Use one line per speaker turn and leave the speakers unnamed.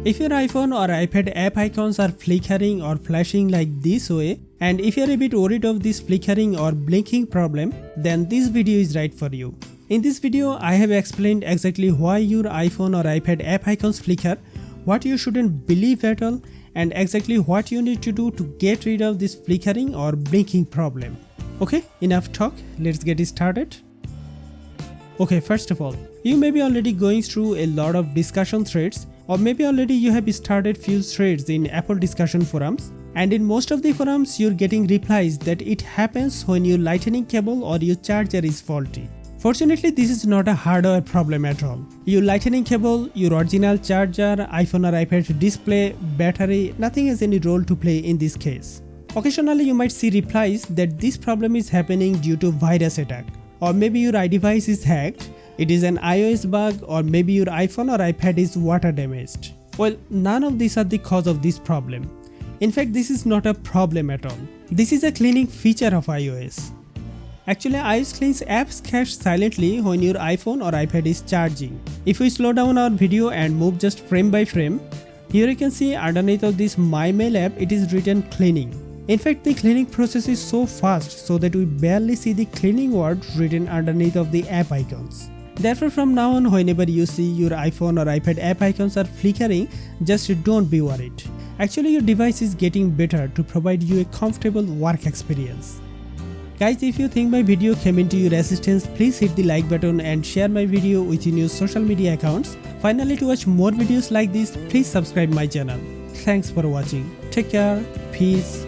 If your iPhone or iPad app icons are flickering or flashing like this way, and if you're a bit worried of this flickering or blinking problem, then this video is right for you. In this video, I have explained exactly why your iPhone or iPad app icons flicker, what you shouldn't believe at all, and exactly what you need to do to get rid of this flickering or blinking problem. Okay, enough talk, let's get started. Okay, first of all, you may be already going through a lot of discussion threads, or maybe already you have started few threads in Apple discussion forums, and in most of the forums you're getting replies that it happens when your lightning cable or your charger is faulty. Fortunately, this is not a hardware problem at all. Your lightning cable, your original charger, iPhone or iPad display, battery, nothing has any role to play in this case. Occasionally you might see replies that this problem is happening due to virus attack, or maybe your iDevice is hacked, it is an iOS bug, or maybe your iPhone or iPad is water damaged. Well, none of these are the cause of this problem. In fact, this is not a problem at all. This is a cleaning feature of iOS. Actually, iOS cleans apps cache silently when your iPhone or iPad is charging. If we slow down our video and move just frame by frame, here you can see underneath of this My Mail app it is written cleaning. In fact, the cleaning process is so fast so that we barely see the cleaning word written underneath of the app icons. Therefore, from now on, whenever you see your iPhone or iPad app icons are flickering, just don't be worried. Actually, your device is getting better to provide you a comfortable work experience. Guys, if you think my video came into your assistance, please hit the like button and share my video within your social media accounts. Finally, to watch more videos like this, please subscribe my channel. Thanks for watching. Take care. Peace.